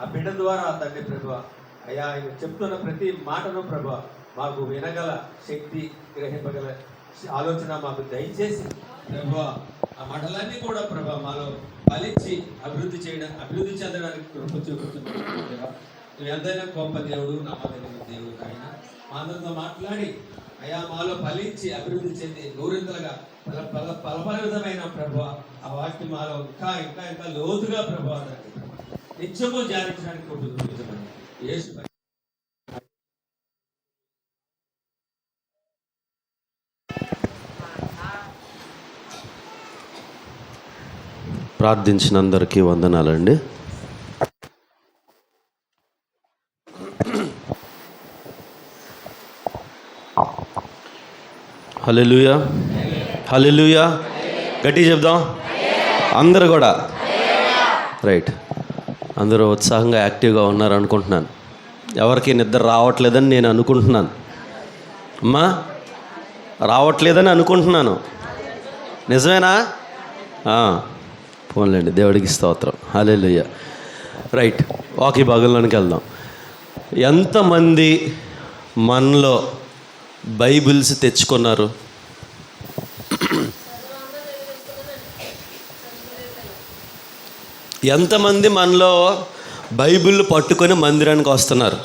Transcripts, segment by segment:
ఆ బిడ్డ ద్వారా తండ్రి ప్రభు అయ్యా ఆయన చెప్తున్న ప్రతి మాటను ప్రభు మాకు వినగల శక్తి, గ్రహింపగల ఆలోచన మాకు దయచేసి ప్రభు ఆ మాటలన్నీ కూడా ప్రభు మాలో ఫలించి అభివృద్ధి చెందడానికి కృప చూపుతున్నాం. నువ్వు ఎంతైనా గొప్ప దేవుడు, నమ్మదగిన దేవుడు ఆయన. మా అందరితో మాట్లాడి అయా మాలో ఫలించి అభివృద్ధి చెంది నూరింతలుగా ఫలఫలితమైన ప్రభు ఆ వాక్యం మాలో ఇంకా ఇంకా ఇంకా లోతుగా ప్రభు నిత్యము ధ్యానించడానికి కోరుకుంటున్నాను. యేసు ప్రార్థించిన అందరికీ వందనాలండి. హల్లెలూయా, హల్లెలూయా. గట్టిగా చెప్దాం అందరూ కూడా. రైట్, అందరూ ఉత్సాహంగా యాక్టివ్గా ఉన్నారు అనుకుంటున్నాను. ఎవరికి నిద్ర రావట్లేదని నేను అనుకుంటున్నాను. అమ్మా రావట్లేదని అనుకుంటున్నాను. నిజమేనా? పోన్లేండి, దేవుడికి స్తోత్రం. హల్లెలూయా. రైట్, వాక్య భాగంలోనికి వెళ్దాం. ఎంతమంది మనలో బైబిల్స్ తెచ్చుకున్నారు? ఎంతమంది మనలో బైబిల్ పట్టుకొని మందిరానికి వస్తున్నారు?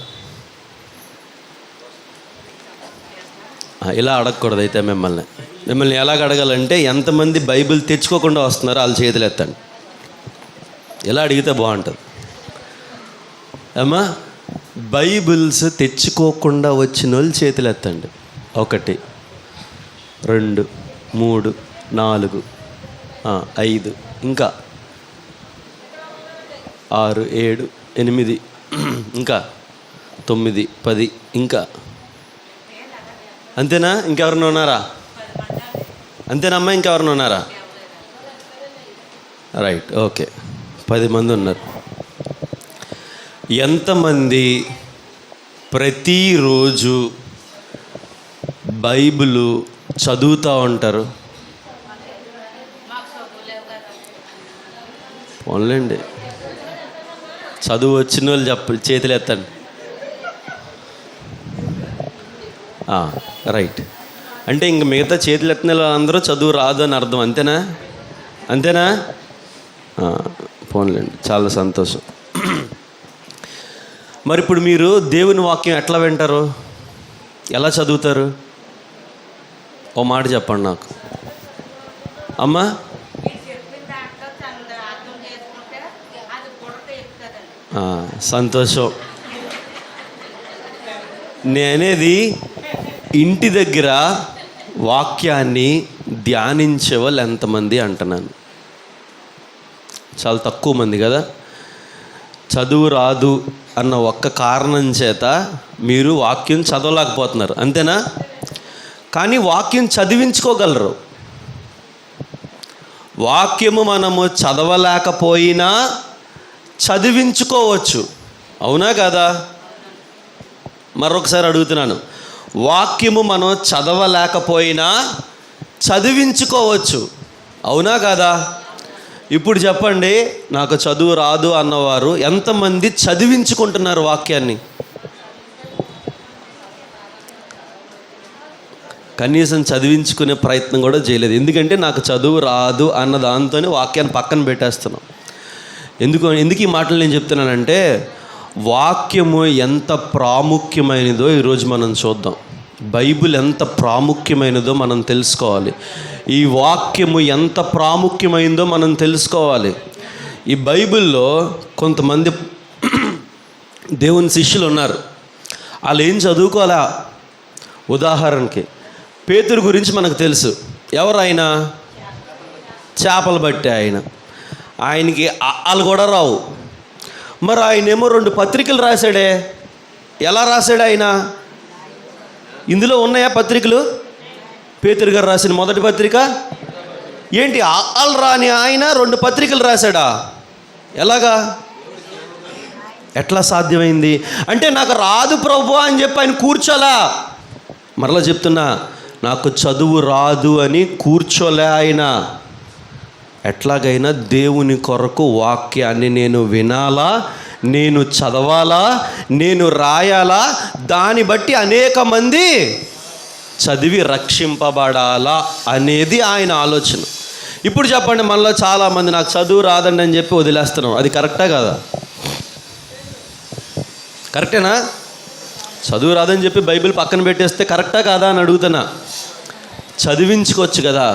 ఇలా అడగకూడదు. అయితే మిమ్మల్ని ఎలాగ అడగాలంటే, ఎంతమంది బైబిల్ తెచ్చుకోకుండా వస్తున్నారో వాళ్ళ చేతులు ఎత్తండి. ఇలా అడిగితే బాగుంటుంది. అమ్మా, బైబిల్స్ తెచ్చుకోకుండా వచ్చిన వాళ్ళు చేతులు ఎత్తండి. 1 2 3 4 5 ఇంకా 6 7 8 ఇంకా 9 10 ఇంకా. అంతేనా? ఇంకెవరైనా ఉన్నారా? అంతేనమ్మా, ఇంకెవరైనా ఉన్నారా? రైట్, ఓకే, 10 మంది ఉన్నారు. ఎంతమంది ప్రతిరోజు బైబిల్ చదువుతూ ఉంటారు? పోన్లేండి, చదువు వచ్చిన వాళ్ళు చేతులు ఎత్తండి. రైట్, అంటే ఇంక మిగతా చేతులు ఎత్తిన వాళ్ళందరూ చదువు రాదు అని అర్థం. అంతేనా? పోన్లేండి, చాలా సంతోషం. మరి ఇప్పుడు మీరు దేవుని వాక్యం ఎట్లా వింటారు? ఎలా చదువుతారు? ఓ మాట చెప్పండి నాకు. అమ్మా, సంతోషం. నేనేది ఇంటి దగ్గర వాక్యాన్ని ధ్యానించే వాళ్ళు ఎంతమంది అంటున్నాను? చాలా తక్కువ మంది కదా. చదువు రాదు అన్న ఒక్క కారణం చేత మీరు వాక్యం చదవలేకపోతున్నారు. అంతేనా? కానీ వాక్యం చదివించుకోగలరు. వాక్యము మనము చదవలేకపోయినా చదివించుకోవచ్చు. అవునా కదా? మరొకసారి అడుగుతున్నాను, వాక్యము మనం చదవలేకపోయినా చదివించుకోవచ్చు. అవునా కదా? ఇప్పుడు చెప్పండి, నాకు చదువు రాదు అన్నవారు ఎంతమంది చదివించుకుంటున్నారు వాక్యాన్ని? కనీసం చదివించుకునే ప్రయత్నం కూడా చేయలేదు. ఎందుకంటే నాకు చదువు రాదు అన్న దాంతోనే వాక్యాన్ని పక్కన పెట్టేస్తున్నాం. ఎందుకు ఈ మాటలు నేను చెప్తున్నానంటే, వాక్యము ఎంత ప్రాముఖ్యమైనదో ఈరోజు మనం చూద్దాం. బైబిల్ ఎంత ప్రాముఖ్యమైనదో మనం తెలుసుకోవాలి. ఈ వాక్యము ఎంత ప్రాముఖ్యమైందో మనం తెలుసుకోవాలి. ఈ బైబిల్లో కొంతమంది దేవుని శిష్యులు ఉన్నారు. వాళ్ళు ఏం చదువుకోవాలా? ఉదాహరణకి పేతురు గురించి మనకు తెలుసు. ఎవరైనా చేపలు పట్టే ఆయనకి వాళ్ళు కూడా రావు. మరి ఆయనేమో 2 పత్రికలు రాశాడే. ఎలా రాశాడు ఆయన? ఇందులో ఉన్నాయా పత్రికలు? పేతురు గారు రాసిన మొదటి పత్రిక ఏంటి? వాళ్ళు రాని ఆయన 2 పత్రికలు రాశాడా? ఎలాగా? ఎట్లా సాధ్యమైంది? అంటే నాకు రాదు ప్రభు అని చెప్పి ఆయన కూర్చోలా. మరలా చెప్తున్నా, నాకు చదువు రాదు అని కూర్చోలే ఆయన. ఎట్లాగైనా దేవుని కొరకు వాక్యాన్ని నేను వినాలా, నేను చదవాలా, నేను రాయాలా, దాన్ని బట్టి అనేక మంది చదివి రక్షింపబడాలా అనేది ఆయన ఆలోచన. ఇప్పుడు చెప్పండి, మనలో చాలామంది నాకు చదువు రాదండి అని చెప్పి వదిలేస్తున్నాం. అది కరెక్టా కదా? కరెక్టేనా? చదువు రాదని చెప్పి బైబిల్ పక్కన పెట్టేస్తే కరెక్టా కాదా అని అడుగుతున్నా. చదివించుకోవచ్చు కదా.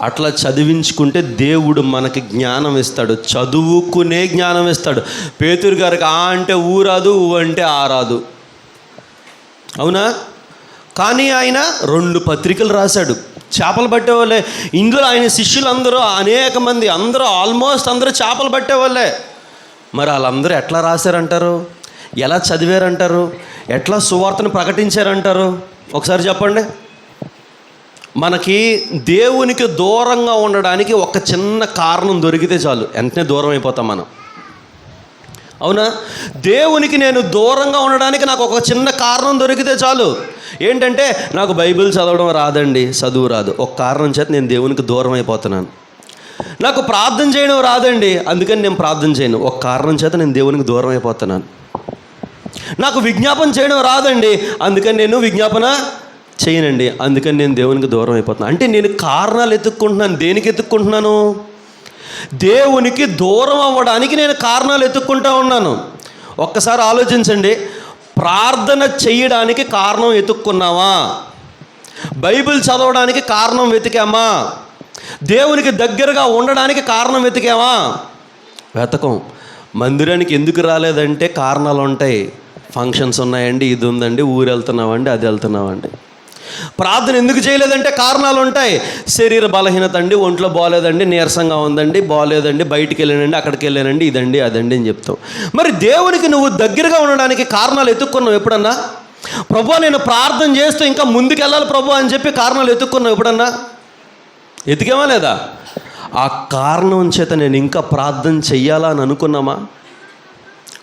అట్లా చదివించుకుంటే దేవుడు మనకి జ్ఞానం ఇస్తాడు, చదువుకునే జ్ఞానం ఇస్తాడు. పేతురు గారికి ఆ అంటే ఊ రాదు, ఊ అంటే ఆ రాదు, అవునా? కానీ ఆయన 2 పత్రికలు రాశాడు. చేపలు పట్టేవాళ్ళే. ఇందులో ఆయన శిష్యులందరూ అనేక మంది, అందరూ ఆల్మోస్ట్ అందరూ చేపలు పట్టేవాళ్ళే. మరి వాళ్ళందరూ ఎట్లా రాశారంటారు? ఎలా చదివారంటారు? ఎట్లా సువార్తను ప్రకటించారంటారు? ఒకసారి చెప్పండి. మనకి దేవునికి దూరంగా ఉండడానికి ఒక చిన్న కారణం దొరికితే చాలు, వెంటనే దూరం అయిపోతాం మనం, అవునా? దేవునికి నేను దూరంగా ఉండడానికి నాకు ఒక చిన్న కారణం దొరికితే చాలు. ఏంటంటే నాకు బైబిల్ చదవడం రాదండి, చదువు రాదు, ఒక కారణం చేత నేను దేవునికి దూరం అయిపోతున్నాను. నాకు ప్రార్థన చేయడం రాదండి, అందుకని నేను ప్రార్థన చేయను, ఒక కారణం చేత నేను దేవునికి దూరం అయిపోతున్నాను. నాకు విజ్ఞాపన చేయడం రాదండి, అందుకని నేను విజ్ఞాపన చేయనండి, అందుకని నేను దేవునికి దూరం అయిపోతున్నాను. అంటే నేను కారణాలు ఎత్తుక్కుంటున్నాను. దేనికి ఎత్తుక్కుంటున్నాను? దేవునికి దూరం అవ్వడానికి నేను కారణాలు ఎత్తుక్కుంటూ ఉన్నాను. ఒక్కసారి ఆలోచించండి. ప్రార్థన చేయడానికి కారణం ఎత్తుక్కున్నావా? బైబిల్ చదవడానికి కారణం వెతికామా? దేవునికి దగ్గరగా ఉండడానికి కారణం వెతికామా? వెతకం. మందిరానికి ఎందుకు రాలేదంటే కారణాలు ఉంటాయి. ఫంక్షన్స్ ఉన్నాయండి, ఇది ఉందండి, ఊరు వెళ్తున్నామండి, అది వెళ్తున్నామండి. ప్రార్థన ఎందుకు చేయలేదంటే కారణాలు ఉంటాయి. శరీర బలహీనత అండి, ఒంట్లో బాగోలేదండి, నీరసంగా ఉందండి, బాగోలేదండి, బయటికి వెళ్ళానండి, అక్కడికి వెళ్ళానండి, ఇదండి అదండి అని చెప్తాం. మరి దేవునికి నువ్వు దగ్గరగా ఉండడానికి కారణాలు ఎత్తుక్కున్నావు ఎప్పుడన్నా? ప్రభు నేను ప్రార్థన చేస్తూ ఇంకా ముందుకెళ్ళాలి ప్రభు అని చెప్పి కారణాలు ఎత్తుక్కున్నావు ఎప్పుడన్నా? ఎతికేమా లేదా? ఆ కారణం చేత నేను ఇంకా ప్రార్థన చెయ్యాలా అని అనుకున్నామా?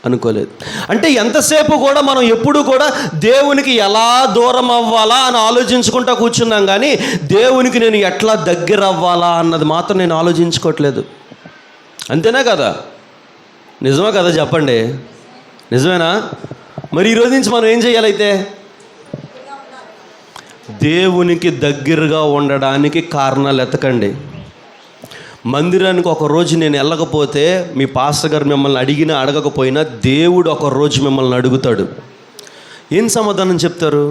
అనుకోలేదు. అంటే ఎంతసేపు కూడా మనం ఎప్పుడు కూడా దేవునికి ఎలా దూరం అవ్వాలా అని ఆలోచించుకుంటా కూర్చున్నాం, కానీ దేవునికి నేను ఎట్లా దగ్గర అవ్వాలా అన్నది మాత్రం నేను ఆలోచించుకోవట్లేదు. అంతేనా కదా? నిజమా కదా? చెప్పండి, నిజమేనా? మరి ఈరోజు నుంచి మనం ఏం చేయాలైతే? దేవునికి దగ్గరగా ఉండడానికి కారణాలు ఎతకండి. మందిరానికి ఒక రోజు నేను వెళ్ళకపోతే మీ పాస్టర్ గారు మిమ్మల్ని అడిగినా అడగకపోయినా దేవుడు ఒక రోజు మిమ్మల్ని అడుగుతాడు. ఏం సమాధానం చెప్తారు?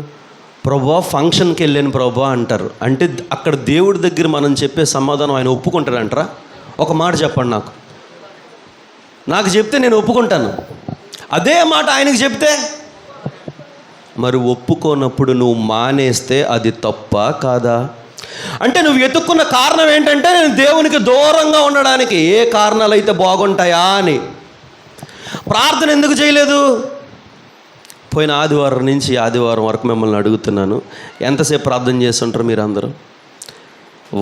ప్రభువా ఫంక్షన్కి వెళ్ళాను ప్రభువా అంటారు. అంటే అక్కడ దేవుడి దగ్గర మనం చెప్పే సమాధానం ఆయన ఒప్పుకుంటాడంటారా? ఒక మాట చెప్పండి. నాకు చెప్తే నేను ఒప్పుకుంటాను. అదే మాట ఆయనకు చెప్తే మరి ఒప్పుకోనప్పుడు నువ్వు మానేస్తే అది తప్పా కాదా? అంటే నువ్వు ఎత్తుక్కున్న కారణం ఏంటంటే నేను దేవునికి దూరంగా ఉండడానికి. ఏ కారణాలు అయితే బాగుంటాయా అని. ప్రార్థన ఎందుకు చేయలేదు? పోయిన ఆదివారం నుంచి ఆదివారం వరకు మిమ్మల్ని అడుగుతున్నాను, ఎంతసేపు ప్రార్థన చేస్తుంటారు మీరు అందరూ?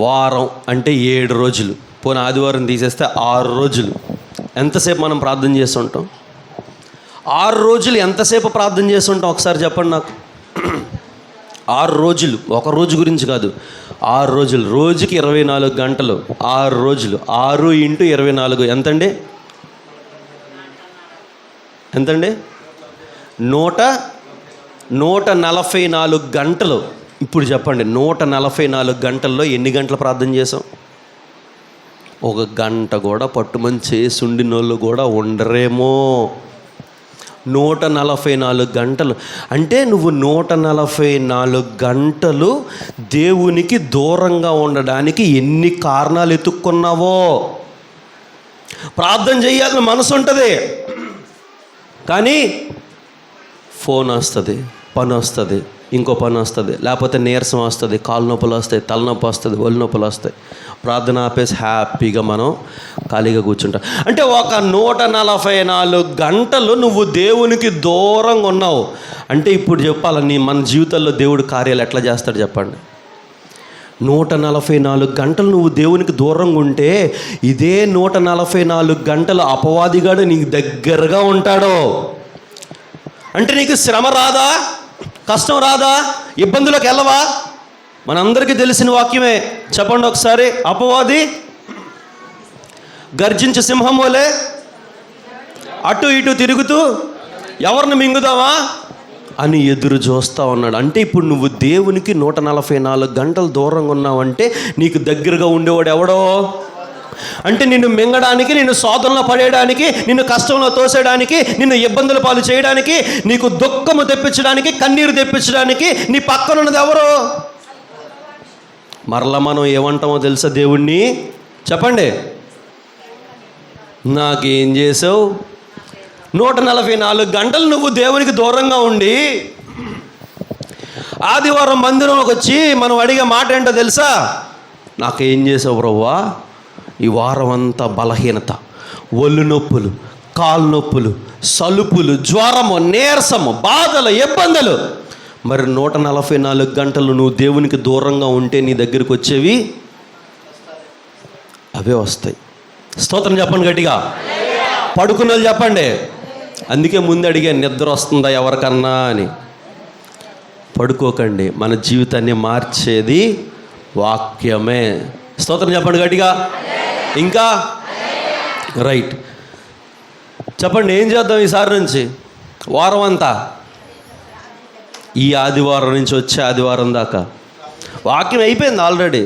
వారం అంటే 7 రోజులు, పోయిన ఆదివారం తీసేస్తే 6 రోజులు. ఎంతసేపు మనం ప్రార్థన చేస్తుంటాం? 6 రోజులు ఎంతసేపు ప్రార్థన చేస్తుంటాం ఒకసారి చెప్పండి నాకు. 6 రోజులు, ఒక రోజు గురించి కాదు, 6 రోజులు, రోజుకి 24 గంటలు, 6 రోజులు, 6 × 24 ఎంతండి? 144 గంటలు. ఇప్పుడు చెప్పండి, 144 గంటల్లో ఎన్ని గంటలు ప్రార్థన చేసాం? 1 గంట కూడా పట్టుమని చేసి ఉండినోళ్ళు కూడా ఉండరేమో. 144 గంటలు అంటే నువ్వు 144 గంటలు దేవునికి దూరంగా ఉండడానికి ఎన్ని కారణాలు ఎత్తుక్కున్నావో. ప్రార్థన చేయాలని మనసు ఉంటుంది, కానీ ఫోన్ వస్తుంది, పని వస్తుంది, ఇంకో పని వస్తుంది, లేకపోతే నీరసం వస్తుంది, కాలు నొప్పులు వస్తాయి, తలనొప్పి వస్తుంది, ఒళ్ళు నొప్పులు వస్తాయి. ప్రార్థన ఆపేసి హ్యాపీగా మనం ఖాళీగా కూర్చుంటాం. అంటే ఒక 144 గంటలు నువ్వు దేవునికి దూరంగా ఉన్నావు. అంటే ఇప్పుడు చెప్పాలని మన జీవితంలో దేవుడు కార్యాలు ఎట్లా చేస్తాడు చెప్పండి. 144 గంటలు నువ్వు దేవునికి దూరంగా ఉంటే ఇదే 144 గంటలు అపవాదిగాడు నీకు దగ్గరగా ఉంటాడు. అంటే నీకు శ్రమ రాదా? కష్టం రాదా? ఇబ్బందులకు వెళ్ళవా? మనందరికీ తెలిసిన వాక్యమే, చెప్పండి ఒకసారి. అపవాది గర్జించే సింహం వలె అటు ఇటు తిరుగుతూ ఎవరిని మింగుదావా అని ఎదురు చూస్తూ ఉన్నాడు. అంటే ఇప్పుడు నువ్వు దేవునికి 144 గంటలు దూరంగా ఉన్నావంటే నీకు దగ్గరగా ఉండేవాడు ఎవడో? అంటే నిన్ను మింగడానికి, నిన్ను శోధనలో పడేయడానికి, నిన్ను కష్టంలో తోసేయడానికి, నిన్ను ఇబ్బందుల పాలు చేయడానికి, నీకు దుఃఖము తెప్పించడానికి, కన్నీరు తెప్పించడానికి నీ పక్కన ఉన్నది ఎవరు? మరలా మనం ఏమంటామో తెలుసా దేవుణ్ణి? చెప్పండి. నాకేం చేసావు? 144 గంటలు నువ్వు దేవునికి దూరంగా ఉండి ఆదివారం మందిరంలోకి వచ్చి మనం అడిగే మాట ఏంటో తెలుసా? నాకేం చేసావు ప్రభువా? ఈ వారం అంతా బలహీనత, ఒళ్ళు నొప్పులు, కాలు నొప్పులు, సలుపులు, జ్వరము, నీరసము, బాధలు, ఇబ్బందులు. మరి 144 గంటలు నువ్వు దేవునికి దూరంగా ఉంటే నీ దగ్గరికి వచ్చేవి అవే వస్తాయి. స్తోత్రం చెప్పండి గట్టిగా. పడుకున్న వాళ్ళు చెప్పండి. అందుకే ముందు అడిగా, నిద్ర వస్తుందా ఎవరికన్నా అని. పడుకోకండి, మన జీవితాన్ని మార్చేది వాక్యమే. స్తోత్రం చెప్పండి గట్టిగా. ఇంకా రైట్ చెప్పండి, ఏం చేద్దాం ఈసారి నుంచి? వారం అంతా, ఈ ఆదివారం నుంచి వచ్చే ఆదివారం దాకా వాక్యం అయిపోయింది ఆల్రెడీ.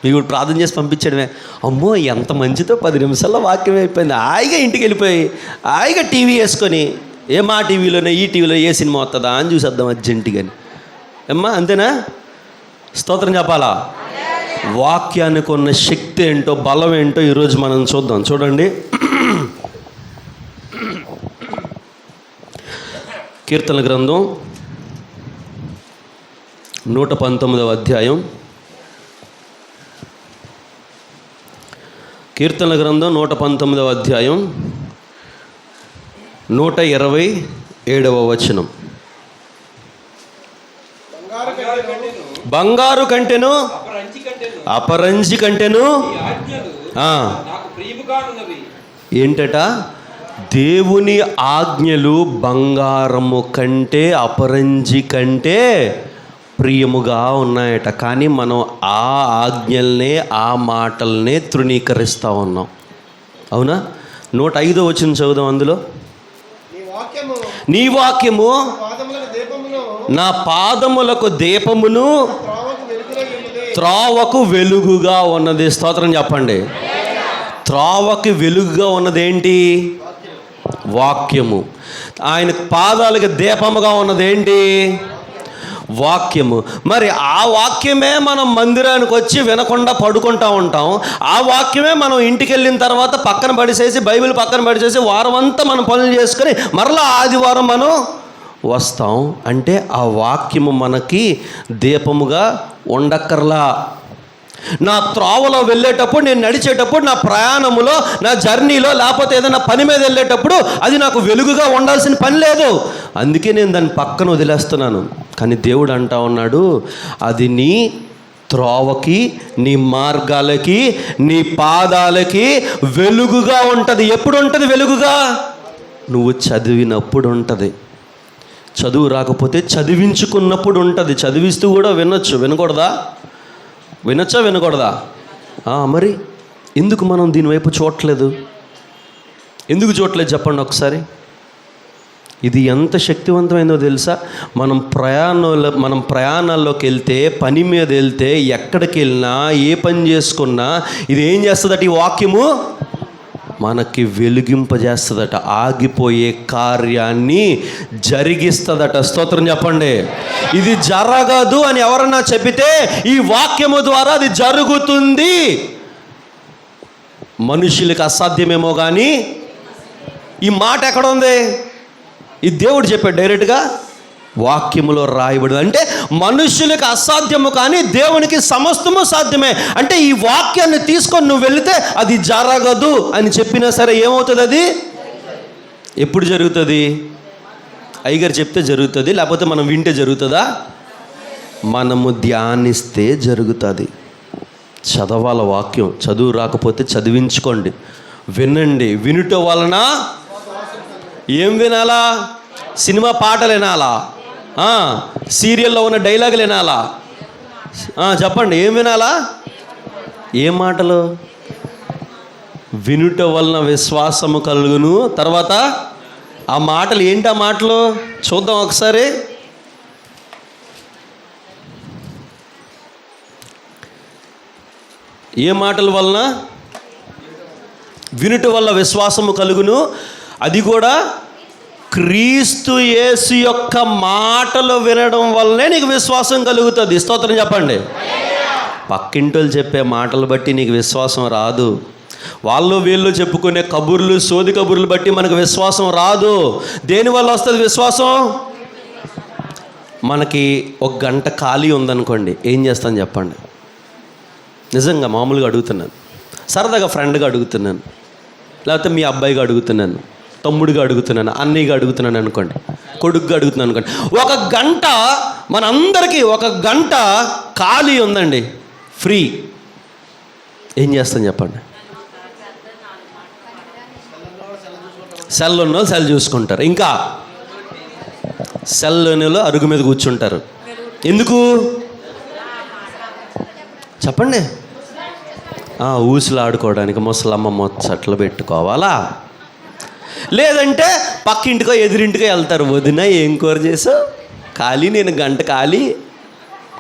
మీకు ప్రార్థన చేసి పంపించడమే. అమ్మో ఎంత మంచితో 10 నిమిషాల్లో వాక్యం అయిపోయింది. హాయిగా ఇంటికి వెళ్ళిపోయి హాయిగా టీవీ వేసుకొని, మా టీవీలోనే ఈ టీవీలో ఏ సినిమా వస్తుందా అని చూసేద్దాం అర్జెంటుగాని. అమ్మా అంతేనా? స్తోత్రం చెప్పాలా? వాక్యానికి ఉన్న శక్తి ఏంటో, బలం ఏంటో ఈరోజు మనం చూద్దాం. చూడండి, కీర్తన గ్రంథం 119వ అధ్యాయం. కీర్తన గ్రంథం 119వ అధ్యాయం 127వ వచనం. బంగారు కంటెను అపరంజి కంటెను ఏంటట? దేవుని ఆజ్ఞలు బంగారము కంటే అపరంజి కంటే ప్రియముగా ఉన్నాయట. కానీ మనం ఆ ఆజ్ఞల్నే, ఆ మాటల్నే తృణీకరిస్తూ ఉన్నాం. అవునా? 105వ వచనం చదువుదాం. అందులో నీ వాక్యము నా పాదములకు దీపమును త్రోవకు వెలుగుగా ఉన్నది. స్తోత్రం చెప్పండి. త్రోవకి వెలుగుగా ఉన్నదేంటి? వాక్యము. ఆయన పాదాలకు దీపముగా ఉన్నదేంటి? వాక్యము. మరి ఆ వాక్యమే మనం మందిరానికి వచ్చి వినకుండా పడుకుంటూ ఉంటాం. ఆ వాక్యమే మనం ఇంటికి వెళ్ళిన తర్వాత పక్కన పడిసేసి, బైబిల్ పక్కన పడిచేసి వారం అంతా మనం పనులు చేసుకొని మరలా ఆదివారం మనం వస్తాం. అంటే ఆ వాక్యము మనకి దీపముగా ఉండక్కర్లా. నా త్రోవలో వెళ్ళేటప్పుడు, నేను నడిచేటప్పుడు, నా ప్రయాణములో, నా జర్నీలో, లేకపోతే ఏదైనా పని మీద వెళ్ళేటప్పుడు అది నాకు వెలుగుగా ఉండాల్సిన పని లేదు. అందుకే నేను దాన్ని పక్కన వదిలేస్తున్నాను. కానీ దేవుడు అంటా ఉన్నాడు, అది నీ త్రోవకి, నీ మార్గాలకి, నీ పాదాలకి వెలుగుగా ఉంటుంది. ఎప్పుడు ఉంటుంది వెలుగుగా? నువ్వు చదివినప్పుడు ఉంటుంది. చదువు రాకపోతే చదివించుకున్నప్పుడు ఉంటుంది. చదివిస్తూ కూడా వినొచ్చు. వినకూడదా? వినొచ్చా వినకూడదా? మరి ఎందుకు మనం దీనివైపు చూడట్లేదు? ఎందుకు చూడట్లేదు చెప్పండి ఒకసారి. ఇది ఎంత శక్తివంతమైందో తెలుసా? మనం ప్రయాణాల్లోకి వెళ్తే, పని మీద వెళ్తే, ఎక్కడికి వెళ్ళినా, ఏ పని చేసుకున్నా ఇది ఏం చేస్తుందట? ఈ వాక్యము మనకి వెలిగింపజేస్తుందట. ఆగిపోయే కార్యాన్ని జరిగిస్తుందట. స్తోత్రం చెప్పండి. ఇది జరగదు అని ఎవరన్నా చెప్పితే ఈ వాక్యము ద్వారా అది జరుగుతుంది. మనుషులకు అసాధ్యమేమో కానీ ఈ మాట ఎక్కడ ఉంది? ఈ దేవుడు చెప్పాడు డైరెక్ట్గా, వాక్యములో రాయబడి. అంటే మనుషులకు అసాధ్యము కానీ దేవునికి సమస్తము సాధ్యమే. అంటే ఈ వాక్యాన్ని తీసుకొని నువ్వు వెళితే అది జరగదు అని చెప్పినా సరే ఏమవుతుంది? అది ఎప్పుడు జరుగుతుంది? అయ్యగారు చెప్తే జరుగుతుంది, లేకపోతే మనం వింటే జరుగుతుందా? మనము ధ్యానిస్తే జరుగుతుంది. చదవాల వాక్యం. చదువు రాకపోతే చదివించుకోండి, వినండి. వినుట వలన ఏం వినాలా? సినిమా పాటలు వినాలా? సీరియల్లో ఉన్న డైలాగులు వినాలా? చెప్పండి, ఏం వినాలా? ఏ మాటలు? వినుట వలన విశ్వాసము కలుగును. తర్వాత ఆ మాటలు ఏంటి? ఆ మాటలు చూద్దాం ఒకసారి. ఏ మాటల వలన? వినుట వల్ల విశ్వాసము కలుగును. అది కూడా క్రీస్తు యేసు యొక్క మాటలు వినడం వల్లనే నీకు విశ్వాసం కలుగుతుంది. స్తోత్రం చెప్పండి. పక్కింటోళ్ళు చెప్పే మాటలు బట్టి నీకు విశ్వాసం రాదు. వాళ్ళు వీళ్ళు చెప్పుకునే కబుర్లు, సోది కబుర్లు బట్టి మనకు విశ్వాసం రాదు. దేనివల్ల వస్తుంది విశ్వాసం? మనకి ఒక గంట ఖాళీ ఉందనుకోండి, ఏం చేస్తాను చెప్పండి? నిజంగా మామూలుగా అడుగుతున్నాను, సరదాగా ఫ్రెండ్గా అడుగుతున్నాను, లేకపోతే మీ అబ్బాయిగా అడుగుతున్నాను, తమ్ముడిగా అడుగుతున్నాను, అన్నయ్యగా అడుగుతున్నాను అనుకోండి, కొడుకుగా అడుగుతున్నాను అనుకోండి. ఒక గంట మనందరికీ ఒక గంట ఖాళీ ఉందండి, ఫ్రీ. ఏం చేస్తాను చెప్పండి? సెల్ ఉన్న వాళ్ళు సెల్ చూసుకుంటారు. ఇంకా సెల్ లేని వాళ్ళు అరుగు మీద కూర్చుంటారు. ఎందుకు చెప్పండి? ఊసులు ఆడుకోవడానికి ముసలమ్మ ముచ్చట్లు పెట్టుకోవాలా? లేదంటే పక్కింటికో ఎదురింటికో వెళ్తారు. వదిన ఏం కూర చేసావు? ఖాళీ, నేను గంట ఖాళీ,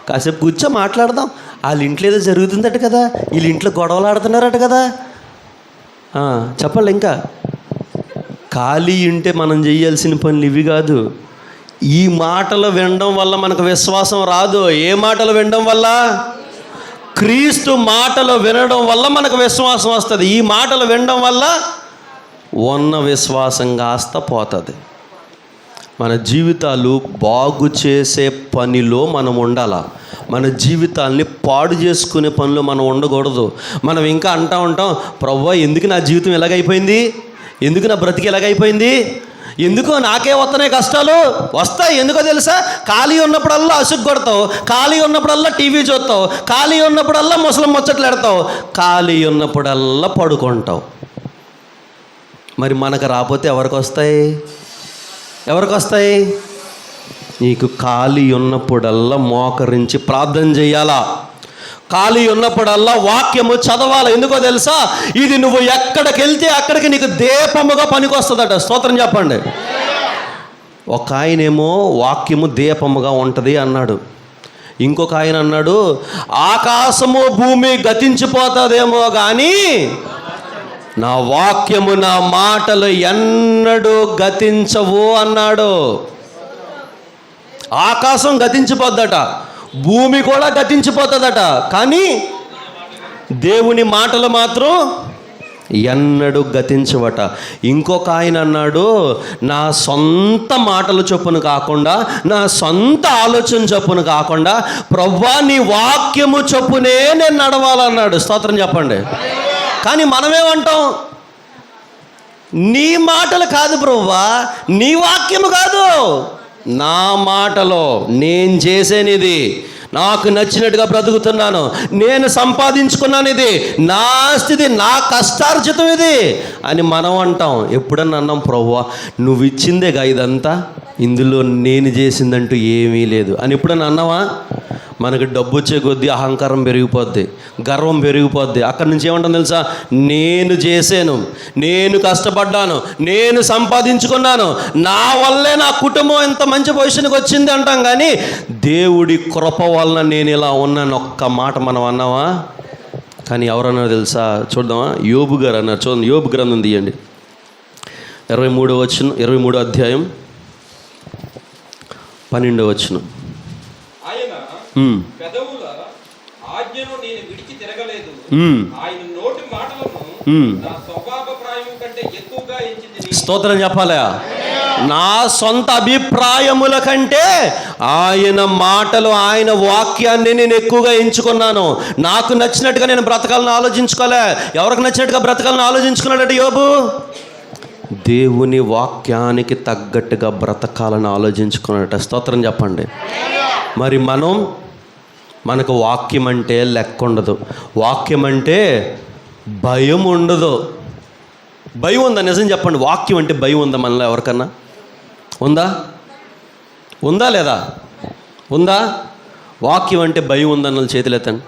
కాసేపు కూర్చో మాట్లాడదాం. వాళ్ళ ఇంట్లో ఏదో జరుగుతుందట కదా, వీళ్ళ ఇంట్లో గొడవలు ఆడుతున్నారట కదా. చెప్పాలి. ఇంకా ఖాళీ ఉంటే మనం చేయాల్సిన పనులు ఇవి కాదు. ఈ మాటలు వినడం వల్ల మనకు విశ్వాసం రాదు. ఏ మాటలు వినడం వల్ల? క్రీస్తు మాటలు వినడం వల్ల మనకు విశ్వాసం వస్తుంది. ఈ మాటలు వినడం వల్ల ఉన్న విశ్వాసం కాస్త పోతుంది. మన జీవితాలు బాగు చేసే పనిలో మనం ఉండాలా. మన జీవితాల్ని పాడు చేసుకునే పనిలో మనం ఉండకూడదు. మనం ఇంకా అంటూ ఉంటాం, ప్రభువా ఎందుకు నా జీవితం ఇలాగైపోయింది, ఎందుకు నా బ్రతికి ఇలాగైపోయింది, ఎందుకో నాకే వస్తున్నాయి కష్టాలు. వస్తాయి, ఎందుకో తెలుసా? ఖాళీ ఉన్నప్పుడల్లా అసుగు కొడతావు, ఖాళీ ఉన్నప్పుడల్లా టీవీ చూస్తావు, ఖాళీ ఉన్నప్పుడల్లా ముసలం ముచ్చట్లు ఎడతావు, ఖాళీ ఉన్నప్పుడల్లా పడుకుంటావు. మరి మనకు రాకపోతే ఎవరికి వస్తాయి? ఎవరికి వస్తాయి? నీకు ఖాళీ ఉన్నప్పుడల్లా మోకరించి ప్రార్థన చేయాలా. ఖాళీ ఉన్నప్పుడల్లా వాక్యము చదవాలి. ఎందుకో తెలుసా? ఇది నువ్వు ఎక్కడికి వెళ్తే అక్కడికి నీకు దీపముగా పనికొస్తుందట. స్తోత్రం చెప్పండి. ఒక ఆయనేమో వాక్యము దీపముగా ఉంటుంది అన్నాడు. ఇంకొక ఆయన అన్నాడు, ఆకాశము భూమి గతించిపోతుందేమో కానీ నా వాక్యము, నా మాటలు ఎన్నడూ గతించవు అన్నాడు. ఆకాశం గతించిపోద్దట, భూమి కూడా గతించిపోతుందట, కానీ దేవుని మాటలు మాత్రం ఎన్నడూ గతించవట. ఇంకొక ఆయన అన్నాడు, నా సొంత మాటలు చొప్పున కాకుండా, నా సొంత ఆలోచన చొప్పున కాకుండా, ప్రభువా నీ వాక్యము చొప్పునే నేను నడవాలన్నాడు. స్తోత్రం చెప్పండి. కానీ మనమేమంటాం? నీ మాటలు కాదు ప్రభువా, నీ వాక్యము కాదు, నా మాటలో నేను చేసేనిది, నాకు నచ్చినట్టుగా బ్రతుకుతున్నాను, నేను సంపాదించుకున్నాను, ఇది నా ఆస్తిది, నా కష్టార్జితం ఇది అని మనం అంటాం. ఎప్పుడన్నా అన్నాం, ప్రభువా నువ్వు ఇచ్చిందేగా ఇదంతా, ఇందులో నేను చేసిందంటూ ఏమీ లేదు అని ఎప్పుడన్నా అన్నావా? మనకు డబ్బు వచ్చే కొద్దీ అహంకారం పెరిగిపోద్ది, గర్వం పెరిగిపోద్ది. అక్కడి నుంచి ఏమంటాం తెలుసా? నేను చేశాను, నేను కష్టపడ్డాను, నేను సంపాదించుకున్నాను, నా వల్లే నా కుటుంబం ఇంత మంచి పొజిషన్కి వచ్చింది అంటాం. కానీ దేవుడి కృప వలన నేను ఇలా ఉన్నాను ఒక్క మాట మనం అన్నావా? కానీ ఎవరన్నారు తెలుసా? చూద్దామా? యోబు గారు అన్నారు. చూడండి, యోబు గ్రంథం తీయండి, 23వ అధ్యాయం 12వ వచనం. పెదవుల ఆజ్ఞను నేను విడిచి తిరగలేదు, ఆయన నోటి మాటలను నా స్వభావప్రాయము కంటే ఎక్కువగా ఎంచింది. స్తోత్రం చెప్పాలా? నా సొంత అభిప్రాయముల కంటే ఆయన మాటలు, ఆయన వాక్యాన్ని నేను ఎక్కువగా ఎంచుకున్నాను. నాకు నచ్చినట్టుగా నేను బ్రతకాలని ఆలోచించుకోలే. ఎవరికి నచ్చినట్టుగా బ్రతకాలని ఆలోచించుకున్నాడట యోబు? దేవుని వాక్యానికి తగ్గట్టుగా బ్రతకాలని ఆలోచించుకున్నాడట. స్తోత్రం చెప్పండి. మరి మనకు వాక్యం అంటే లెక్క ఉండదు, వాక్యం అంటే భయం ఉండదు. భయం ఉందా? నిజం చెప్పండి, వాక్యం అంటే భయం ఉందా మనలో ఎవరికన్నా? ఉందా లేదా? ఉందా? వాక్యం అంటే భయం ఉందన్న చేతులు ఎత్తండి.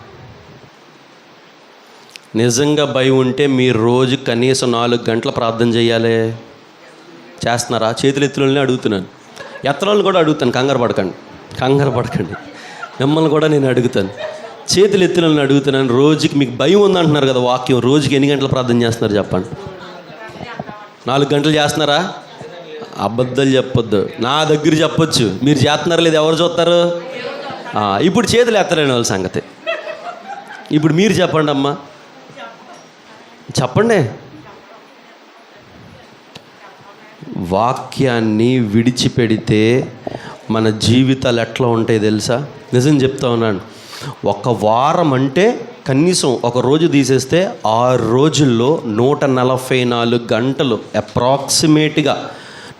నిజంగా భయం ఉంటే మీరు రోజు కనీసం 4 గంటల ప్రార్థన చేయాలి. చేస్తున్నారా? చేతులు ఎత్తులని అడుగుతున్నాను, ఎత్తనాలను కూడా అడుగుతాను. కంగారు పడకండి, మిమ్మల్ని కూడా నేను అడుగుతాను. చేతులు ఎత్తులని అడుగుతున్నాను. రోజుకి మీకు భయం ఉందంటున్నారు కదా వాక్యం, రోజుకి ఎన్ని గంటలు ప్రార్థన చేస్తున్నారు చెప్పండి? 4 గంటలు చేస్తున్నారా? అబద్ధాలు చెప్పొద్దు, నా దగ్గర చెప్పొచ్చు. మీరు చేస్తున్నారా లేదు ఎవరు చూస్తారు? ఇప్పుడు చేతులు ఎత్తలేని వాళ్ళ సంగతి. ఇప్పుడు మీరు చెప్పండి అమ్మా, చెప్పండి. వాక్యాన్ని విడిచిపెడితే మన జీవితాలు ఎట్లా ఉంటాయి తెలుసా? నిజం చెప్తా ఉన్నాను. 1 వారం అంటే కనీసం ఒక రోజు తీసేస్తే 6 రోజుల్లో 144 గంటలు, అప్రాక్సిమేట్గా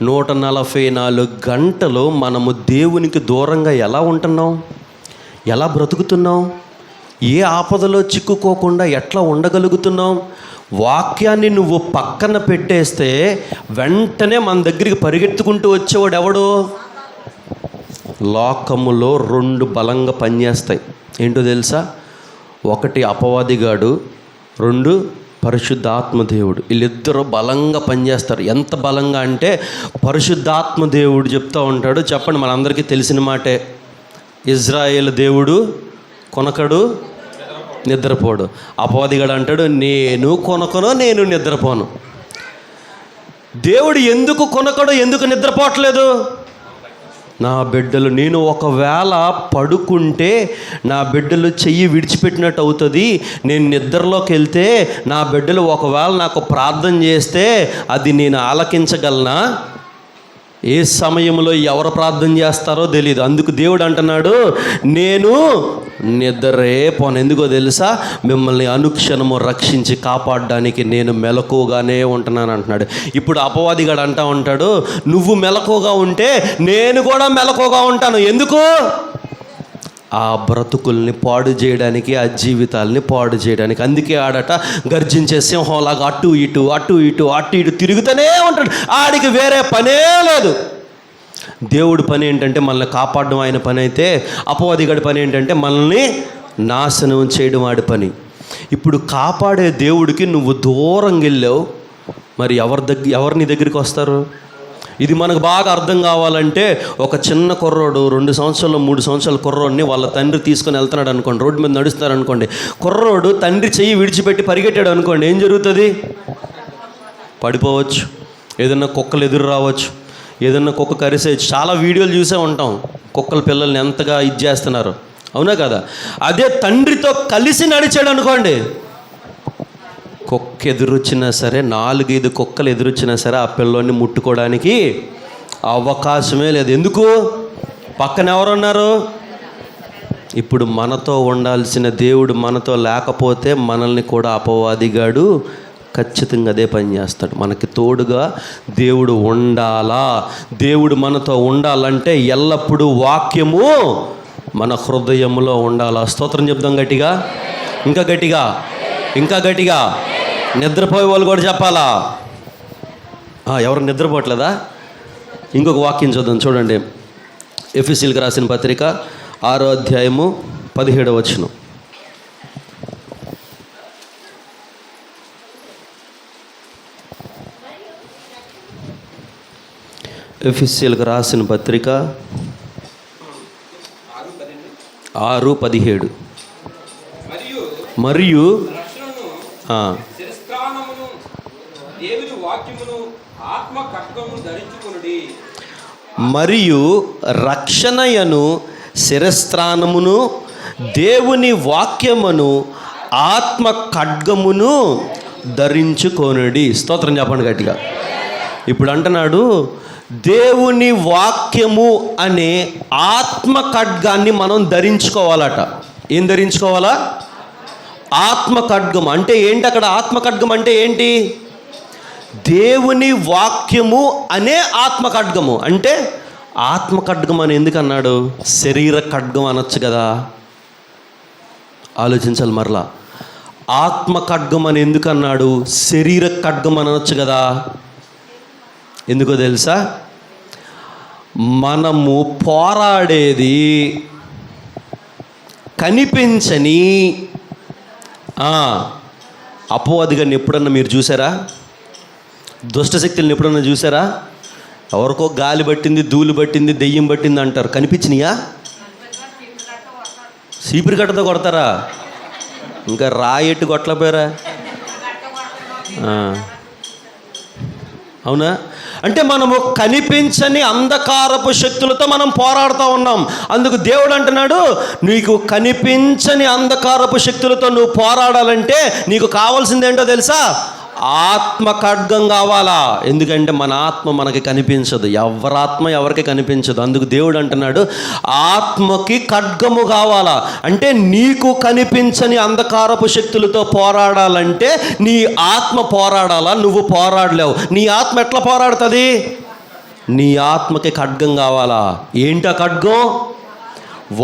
144 గంటలు మనము దేవునికి దూరంగా ఎలా ఉంటున్నాం, ఎలా బ్రతుకుతున్నాం, ఏ ఆపదలో చిక్కుకోకుండా ఎట్లా ఉండగలుగుతున్నాం? వాక్యాన్ని నువ్వు పక్కన పెట్టేస్తే వెంటనే మన దగ్గరికి పరిగెత్తుకుంటూ వచ్చేవాడు ఎవడు? లోకములో 2 బలంగా పనిచేస్తాయి. ఏంటో తెలుసా? 1 అపవాదిగాడు, 2 పరిశుద్ధాత్మ దేవుడు. వీళ్ళిద్దరూ బలంగా పనిచేస్తారు. ఎంత బలంగా అంటే పరిశుద్ధాత్మ దేవుడు చెప్తూ ఉంటాడు. చెప్పండి, మనందరికీ తెలిసిన మాటే. ఇజ్రాయేల్ దేవుడు కొనకడు, నిద్రపోడు. అపవాదిగాడు అంటాడు, నేను కొనకను, నేను నిద్రపోను. దేవుడు ఎందుకు కొనకడు, ఎందుకు నిద్రపోవట్లేదు? నా బిడ్డలు, నేను ఒకవేళ పడుకుంటే నా బిడ్డలు చెయ్యి విడిచిపెట్టినట్టు అవుతుంది. నేను నిద్రలోకి వెళ్తే నా బిడ్డలు ఒకవేళ నాకు ప్రార్థన చేస్తే అది నేను ఆలకించగలనా? ఏ సమయంలో ఎవరు ప్రార్థన చేస్తారో తెలియదు. అందుకు దేవుడు అంటున్నాడు, నేను నిద్రే పోను. ఎందుకో తెలుసా? మిమ్మల్ని అనుక్షణము రక్షించి కాపాడడానికి నేను మెలకుగానే ఉంటున్నాను అంటున్నాడు. ఇప్పుడు అపవాదిగాడు అంటూ ఉంటాడు, నువ్వు మెలకుగా ఉంటే నేను కూడా మెలకుగా ఉంటాను. ఎందుకు? ఆ బ్రతుకుల్ని పాడు చేయడానికి, ఆ జీవితాలని పాడు చేయడానికి. అందుకే ఆడట గర్జించే సింహంలాగా అటు ఇటు తిరుగుతూనే ఉంటాడు. ఆడికి వేరే పనే లేదు. దేవుడి పని ఏంటంటే మనల్ని కాపాడడం ఆయన పని అయితే, అపవాదిగాడి పని ఏంటంటే మనల్ని నాశనం చేయడం వాడి పని. ఇప్పుడు కాపాడే దేవుడికి నువ్వు దూరంగా వెళ్ళావు, మరి ఎవరిని దగ్గరికి వస్తారు? ఇది మనకు బాగా అర్థం కావాలంటే, ఒక చిన్న కుర్రోడు 2 సంవత్సరాలు 3 సంవత్సరాల కుర్రోడిని వాళ్ళ తండ్రి తీసుకొని వెళ్తున్నాడు అనుకోండి, రోడ్డు మీద నడుస్తున్నారు అనుకోండి. కుర్రోడు తండ్రి చెయ్యి విడిచిపెట్టి పరిగెట్టాడు అనుకోండి, ఏం జరుగుతుంది? పడిపోవచ్చు, ఏదన్నా కుక్కలు ఎదురు రావచ్చు, ఏదన్నా కుక్క కరిసేయచ్చు. చాలా వీడియోలు చూసే ఉంటాం, కుక్కల పిల్లల్ని ఎంతగా ఇది చేస్తున్నారు, అవునా కదా? అదే తండ్రితో కలిసి నడిచాడు అనుకోండి, కుక్క ఎదురొచ్చినా సరే, 4-5 కుక్కలు ఎదురొచ్చినా సరే ఆ పిల్లోని ముట్టుకోవడానికి అవకాశమే లేదు. ఎందుకు? పక్కన ఎవరున్నారు? ఇప్పుడు మనతో ఉండాల్సిన దేవుడు మనతో లేకపోతే మనల్ని కూడా అపవాదిగాడు ఖచ్చితంగా అదే పని చేస్తాడు. మనకి తోడుగా దేవుడు ఉండాలా? దేవుడు మనతో ఉండాలంటే ఎల్లప్పుడూ వాక్యము మన హృదయంలో ఉండాలా. స్తోత్రం చెప్దాం గట్టిగా, ఇంకా గట్టిగా, ఇంకా గట్టిగా. నిద్రపోయే వాళ్ళు కూడా చెప్పాలా? ఎవరు నిద్రపోవట్లేదా? ఇంకొక వాక్యం చూద్దాం, చూడండి. ఎఫెసీయులకు రాసిన పత్రిక 6వ అధ్యాయము 17వ వచనం. ఎఫెసీయులకు రాసిన పత్రిక 6:17. మరియు మరియు రక్షణయను శిరస్త్రాణమును దేవుని వాక్యమును ఆత్మ ఖడ్గమును ధరించుకొనుడి. స్తోత్రం చెప్పండి గట్టిగా. ఇప్పుడు అంటున్నాడు, దేవుని వాక్యము అనే ఆత్మ ఖడ్గాన్ని మనం ధరించుకోవాలట. ఏం ధరించుకోవాలా? ఆత్మ ఖడ్గం అంటే ఏంటి? అక్కడ ఆత్మ ఖడ్గం అంటే ఏంటి? దేవుని వాక్యము అనే ఆత్మ ఖడ్గము. అంటే ఆత్మ ఖడ్గం అని ఎందుకు అన్నాడు? శరీర ఖడ్గం అనొచ్చు కదా. ఆలోచించాలి మరలా. ఆత్మ ఖడ్గం అని ఎందుకు అన్నాడు? శరీర ఖడ్గం అనొచ్చు కదా. ఎందుకో తెలుసా? మనము పోరాడేది కనిపించని అపవాది గారిని ఎప్పుడన్నా మీరు చూసారా? దుష్టశక్తులను ఎప్పుడన్నా చూసారా? ఎవరికో గాలి పట్టింది, ధూళి పట్టింది, దెయ్యం పట్టింది అంటారు. కనిపించినాయా? చీపురు కట్టతో కొడతారా? ఇంకా రాయెట్టు కొట్టలేపోయారా? అవునా? అంటే మనము కనిపించని అంధకారపు శక్తులతో మనం పోరాడుతూ ఉన్నాం. అందుకు దేవుడు అంటున్నాడు, నీకు కనిపించని అంధకారపు శక్తులతో నువ్వు పోరాడాలంటే నీకు కావాల్సింది ఏంటో తెలుసా? ఆత్మ ఖడ్గం కావాలా. ఎందుకంటే మన ఆత్మ మనకి కనిపించదు, ఎవరాత్మ ఎవరికి కనిపించదు. అందుకు దేవుడు అంటున్నాడు, ఆత్మకి ఖడ్గము కావాలా. అంటే నీకు కనిపించని అంధకారపు శక్తులతో పోరాడాలంటే నీ ఆత్మ పోరాడాలా, నువ్వు పోరాడలేవు. నీ ఆత్మ ఎట్లా పోరాడుతుంది? నీ ఆత్మకి ఖడ్గం కావాలా. ఏంటా ఖడ్గం?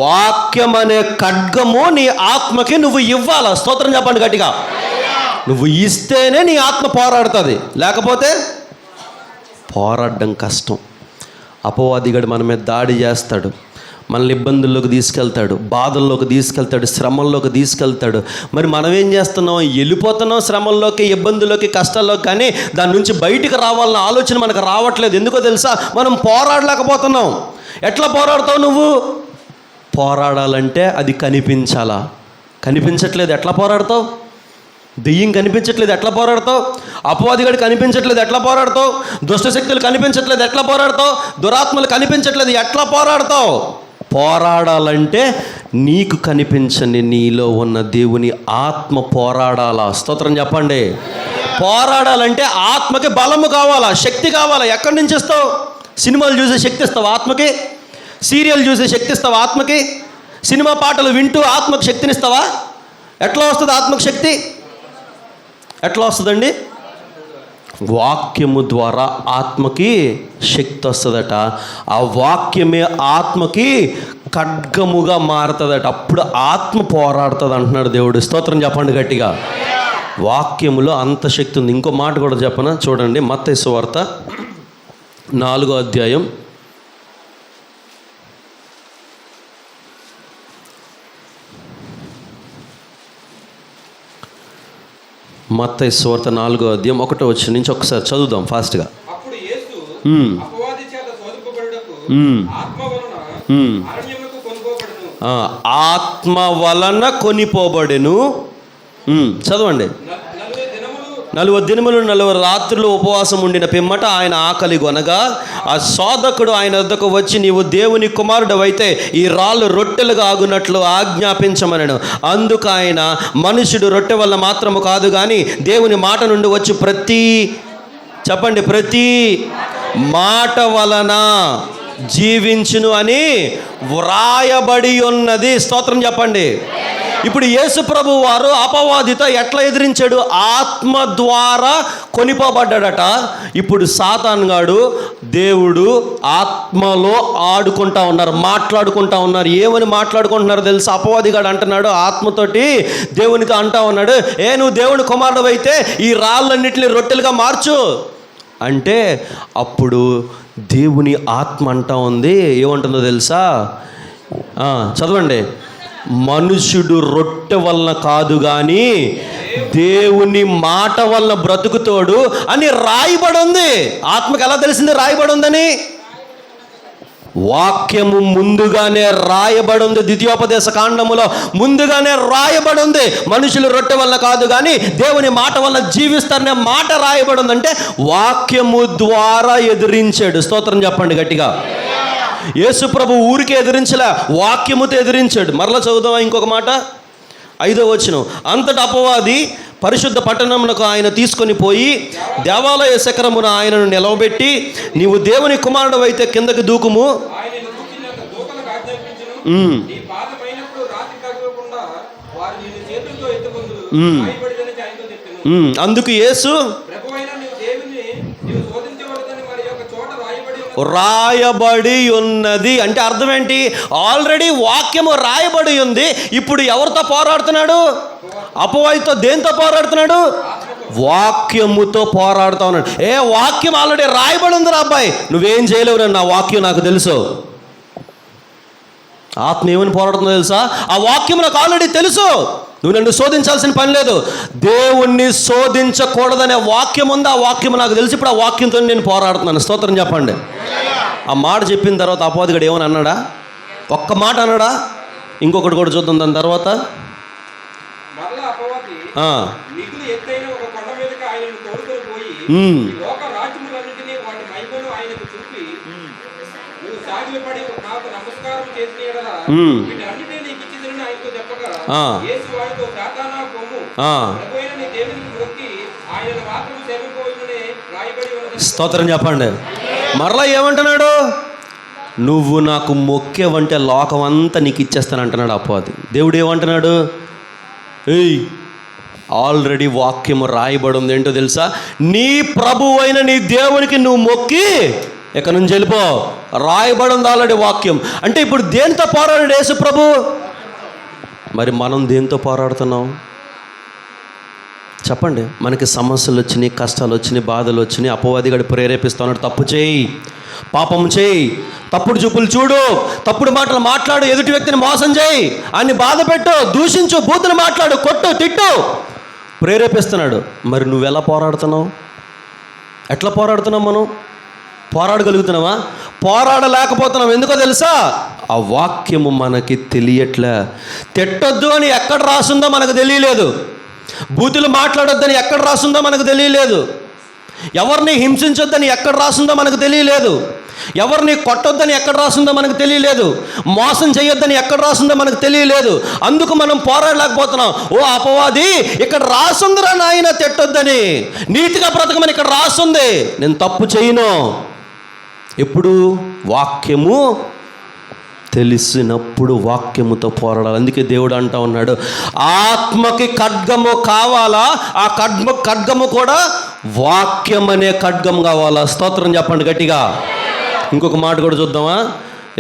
వాక్యం అనే ఖడ్గము నీ ఆత్మకి నువ్వు ఇవ్వాలా. స్తోత్రం చెప్పండి గట్టిగా. నువ్వు ఇస్తేనే నీ ఆత్మ పోరాడుతుంది, లేకపోతే పోరాడడం కష్టం. అపవాదిగాడు మన మీద దాడి చేస్తాడు, మనల్ని ఇబ్బందుల్లోకి తీసుకెళ్తాడు, బాధల్లోకి తీసుకెళ్తాడు, శ్రమల్లోకి తీసుకెళ్తాడు. మరి మనం ఏం చేస్తున్నాం? వెళ్ళిపోతున్నాం శ్రమల్లోకి, ఇబ్బందుల్లోకి, కష్టాల్లోకి. కానీ దాని నుంచి బయటికి రావాలన్న ఆలోచన మనకు రావట్లేదు. ఎందుకో తెలుసా? మనం పోరాడలేకపోతున్నాం. ఎట్లా పోరాడతావు నువ్వు? పోరాడాలంటే అది కనిపించాలా. కనిపించట్లేదు, ఎట్లా పోరాడతావు? దెయ్యం కనిపించట్లేదు, ఎట్లా పోరాడతావు? అపవాదిగాడు కనిపించట్లేదు, ఎట్లా పోరాడతావు? దుష్టశక్తులు కనిపించట్లేదు, ఎట్లా పోరాడతావు? దురాత్మలు కనిపించట్లేదు, ఎట్లా పోరాడతావు? పోరాడాలంటే నీకు కనిపించని నీలో ఉన్న దేవుని ఆత్మ పోరాడాలా. స్తోత్రం చెప్పండి. పోరాడాలంటే ఆత్మకి బలము కావాలా, శక్తి కావాలా. ఎక్కడి నుంచి ఇస్తావు? సినిమాలు చూసే శక్తి ఇస్తావు ఆత్మకి? సీరియల్ చూసే శక్తి ఇస్తావా ఆత్మకి? సినిమా పాటలు వింటూ ఆత్మకు శక్తినిస్తావా? ఎట్లా వస్తుంది ఆత్మకు శక్తి? ఎట్లా వస్తుందండి? వాక్యము ద్వారా ఆత్మకి శక్తి వస్తుందట. ఆ వాక్యమే ఆత్మకి ఖడ్గముగా మారుతుందట. అప్పుడు ఆత్మ పోరాడుతుంది అంటున్నాడు దేవుడు. స్తోత్రం చెప్పండి గట్టిగా. వాక్యములో అంత శక్తి ఉంది. ఇంకో మాట కూడా చెప్పనా? చూడండి, మత్తయి సువార్త 4వ అధ్యాయం 4వ అధ్యాయం 1వ వచనం నుంచి ఒకసారి చదువుదాం ఫాస్ట్గా. అప్పుడు యేసు అపవాది చేత శోధింపబడుటకు ఆత్మ వలన అరణ్యమునకు కొనుపోబడెను. ఆత్మ వలన కొనిపోబడెను. చదవండి. 40 దినములు 40 రాత్రులు ఉపవాసం ఉండిన పిమ్మట ఆయన ఆకలి కొనగా ఆ శోధకుడు ఆయన వద్దకు వచ్చి, నీవు దేవుని కుమారుడవైతే ఈ రాళ్ళు రొట్టెలుగా ఆగునట్లు ఆజ్ఞాపించమనెను. అందుకు ఆయన, మనుషుడు రొట్టె వల్ల మాత్రము కాదు కానీ దేవుని మాట నుండి వచ్చి ప్రతి మాట వలన జీవించును అని వ్రాయబడి ఉన్నది. స్తోత్రం చెప్పండి. ఇప్పుడు యేసు ప్రభు వారు అపవాదితో ఎట్లా ఎదిరించాడు? ఆత్మ ద్వారా కొనిపోబడ్డాడట. ఇప్పుడు సాతాన్ గాడు, దేవుడు ఆత్మలో ఆడుకుంటా ఉన్నారు, మాట్లాడుకుంటా ఉన్నారు. ఏమని మాట్లాడుకుంటున్నారు తెలుసా? అపవాది గాడు అంటున్నాడు ఆత్మతోటి, దేవునితో అంటా ఉన్నాడు, నువ్వు దేవుని కుమారుడు అయితే ఈ రాళ్ళన్నిటిని రొట్టెలుగా మార్చు అంటే, అప్పుడు దేవుని ఆత్మ అంటా ఉంది, ఏమంటుందో తెలుసా? చదవండి. మనుషుడు రొట్టె వలన కాదు కానీ దేవుని మాట వలన బ్రతుకుతోడు అని రాయబడి ఉంది. ఆత్మకి ఎలా తెలిసింది రాయబడి ఉందని? వాక్యము ముందుగానే రాయబడి ఉంది. ద్వితీయోపదేశ కాండములో ముందుగానే రాయబడి ఉంది. మనుషులు రొట్టె వల్ల కాదు కానీ దేవుని మాట వల్ల జీవిస్తారనే మాట రాయబడి ఉందంటే వాక్యము ద్వారా ఎదిరించాడు. స్తోత్రం చెప్పండి గట్టిగా. యేసు ప్రభు ఊరికే ఎదిరించలే, వాక్యముతో ఎదిరించాడు. మరలా చదువుదామా ఇంకొక మాట, 5వ వచనం. అంతటా అపవాది పరిశుద్ధ పట్టణమునకు ఆయన తీసుకొని పోయి దేవాలయ శిఖరమున ఆయనను నిలవబెట్టి, నీవు దేవుని కుమారుడు అయితే కిందకి దూకుము. అందుకు యేసు, రాయబడి ఉన్నది అంటే అర్థం ఏంటి? ఆల్రెడీ వాక్యము రాయబడి ఉంది. ఇప్పుడు ఎవరితో పోరాడుతున్నాడు? అపవాదితో. దేంతో పోరాడుతున్నాడు? వాక్యముతో పోరాడుతా ఉన్నాడు. వాక్యం ఆల్రెడీ రాయబడి ఉంది రా అబ్బాయి, నువ్వేం చేయలేవు, నా వాక్యం నాకు తెలుసు. ఆత్మ ఏమని పోరాడుతుందో తెలుసా? ఆ వాక్యం నాకు ఆల్రెడీ తెలుసు. నువ్వు నన్ను శోధించాల్సిన పని లేదు. దేవుణ్ణి శోధించకూడదనే వాక్యం ఉంది. ఆ వాక్యం నాకు తెలిసి ఇప్పుడు ఆ వాక్యంతో నేను పోరాడుతున్నాను. స్తోత్రం చెప్పండి. ఆ మాట చెప్పిన తర్వాత అపవాదిగాడు ఏమని అన్నాడా? ఒక్క మాట అన్నాడా? ఇంకొకటి కూడా చూద్దాం దాని తర్వాత. మరలా అపవాది మిగులు ఎత్తైన ఒక కొండ మీదకి ఆయనను తోడుకొని పోయి లోక రాజ్యములన్నిటినీ వాటి మహిమను ఆయనకు చూపి, నువ్వు సాగిలపడి నాకు నమస్కారం చేసిన యెడల వీటన్నిటినీ నీకు ఇచ్చిదని ఆయనతో చెప్పగా, యేసు వాడితో, సాతానా పొమ్ము, ప్రభువైన నీ దేవునికి మొక్కి ఆయనను మాత్రం సేవింపవలెనని రాయబడి ఉన్నది. స్తోత్రం చెప్పండి. మరలా ఏమంటున్నాడు? నువ్వు నాకు మొక్కేవంటే లోకం అంతా నీకు ఇచ్చేస్తానంటున్నాడు అపవాది. దేవుడు ఏమంటున్నాడు? ఏయ్, ఆల్రెడీ వాక్యము రాయబడి ఉంది. ఏంటో తెలుసా? నీ ప్రభువు అయిన నీ దేవునికి నువ్వు మొక్కి ఎక్కడి నుంచి వెళ్ళిపో. రాయబడి ఉంది ఆల్రెడీ వాక్యం. అంటే ఇప్పుడు దేనితో పోరాడాడు యేసు ప్రభు? మరి మనం దేనితో పోరాడుతున్నాం చెప్పండి? మనకి సమస్యలు వచ్చినాయి, కష్టాలు వచ్చినాయి, బాధలు వచ్చినాయి. అపవాదిగాడు ప్రేరేపిస్తున్నాడు, తప్పు చేయి, పాపం చేయి, తప్పుడు చూపులు చూడు, తప్పుడు మాటలు మాట్లాడు, ఎదుటి వ్యక్తిని మోసం చేయి, అన్ని బాధ పెట్టు, దూషించు, బూతులు మాట్లాడు, కొట్టు, తిట్టు, ప్రేరేపిస్తున్నాడు. మరి నువ్వెలా పోరాడుతున్నావు? ఎట్లా పోరాడుతున్నావు? మనం పోరాడగలుగుతున్నావా? పోరాడలేకపోతున్నాం. ఎందుకో తెలుసా? ఆ వాక్యము మనకి తెలియట్లే. తిట్టొద్దు అని ఎక్కడ రాసిందో మనకు తెలియలేదు. బూతులు మాట్లాడొద్దని ఎక్కడ రాసిందో మనకు తెలియలేదు. ఎవరిని హింసించొద్దని ఎక్కడ రాసిందో మనకు తెలియలేదు. ఎవరిని కొట్టొద్దని ఎక్కడ రాసిందో మనకు తెలియలేదు. మోసం చేయొద్దని ఎక్కడ రాసిందో మనకు తెలియలేదు. అందుకు మనం పోరాడలేకపోతున్నాం. ఓ అపవాది, ఇక్కడ రాసుందిరా నాయన తిట్టొద్దని, నీతిగా బ్రతకమని ఇక్కడ రాసుంది. నేను తప్పు చేయను. ఎప్పుడు? వాక్యము తెలిసినప్పుడు వాక్యముతో పోరాడాలి. అందుకే దేవుడు అంటా ఉన్నాడు, ఆత్మకి ఖడ్గము కావాలా? ఆ ఖడ్గము కూడా వాక్యం అనే ఖడ్గం కావాలా? స్తోత్రం చెప్పండి గట్టిగా. ఇంకొక మాట కూడా చూద్దామా?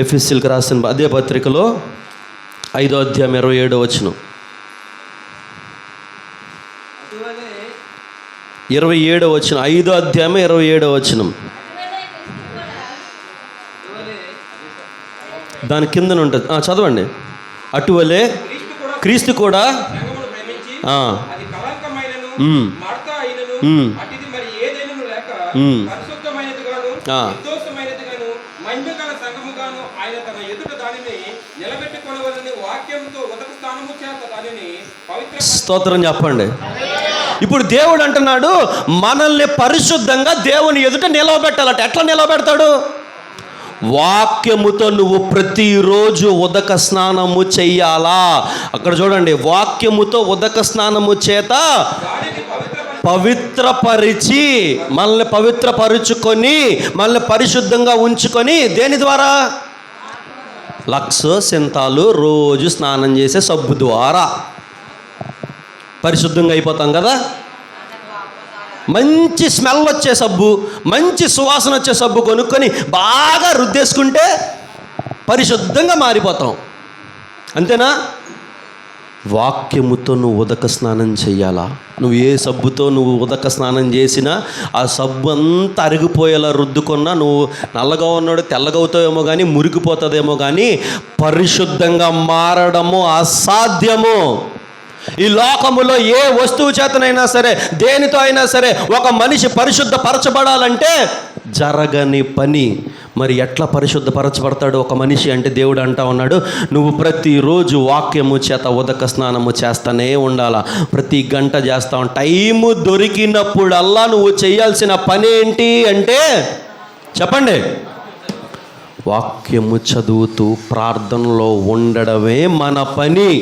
ఎఫెసీయులకు రాసిన అదే పత్రికలో 5వ అధ్యాయం 27వ వచనం. 27వ వచనం, 5వ అధ్యాయం 27వ వచనం. దాని కిందన ఉంటుంది, చదవండి. అటువలే క్రీస్తు కూడా సంగమును ప్రేమించి అది కళంకమైనను మడత అయినను అటిది మరి ఏదైనను లేక పరిశుద్ధమైనదిగాను నిర్దోషమైనదిగాను మహిమగల సంఘముగాను ఆయన తన ఎదుట దానిని నిలబెట్టుకొనవలెనని వాక్యంతో ఉదక స్థానము చేత దానిని పవిత్ర. స్తోత్రం చెప్పండి. ఇప్పుడు దేవుడు అంటున్నాడు, మనల్ని పరిశుద్ధంగా దేవుని ఎదుట నిలవబెట్టాలట. ఎట్లా నిలబెడతాడు? వాక్యముతో నువ్వు ప్రతిరోజు ఉదక స్నానము చెయ్యాలా. అక్కడ చూడండి, వాక్యముతో ఉదక స్నానము చేత పవిత్రపరిచి, మనల్ని పవిత్రపరుచుకొని, మనల్ని పరిశుద్ధంగా ఉంచుకొని, దేని ద్వారా? లక్స్ సింతాలు రోజు స్నానం చేసే సబ్బు ద్వారా పరిశుద్ధంగా అయిపోతాం కదా. మంచి స్మెల్ వచ్చే సబ్బు, మంచి సువాసన వచ్చే సబ్బు కొనుక్కొని బాగా రుద్దేసుకుంటే పరిశుద్ధంగా మారిపోతాం. అంతేనా? వాక్యముతో నువ్వు ఉదక స్నానం చేయాలా. నువ్వు ఏ సబ్బుతో నువ్వు ఉదక స్నానం చేసినా ఆ సబ్బు అంతా అరిగిపోయేలా రుద్దుకున్నా నువ్వు నల్లగా ఉన్నాడు తెల్లగా అవుతావేమో కానీ, మురికిపోతుందేమో కానీ, పరిశుద్ధంగా మారడము అసాధ్యము. ఈ లోకములో ఏ వస్తువు చేతనైనా సరే, దేనితో అయినా సరే ఒక మనిషి పరిశుద్ధపరచబడాలంటే జరగని పని. మరి ఎట్లా పరిశుద్ధపరచబడతాడు ఒక మనిషి అంటే? దేవుడు అంటా ఉన్నాడు, నువ్వు ప్రతిరోజు వాక్యము చేత ఉదక స్నానము చేస్తూనే ఉండాలా. ప్రతి గంట చేస్తావు. టైము దొరికినప్పుడల్లా నువ్వు చేయాల్సిన పని ఏంటి అంటే చెప్పండి? వాక్యము చదువుతూ ప్రార్థనలో ఉండడమే మన పని.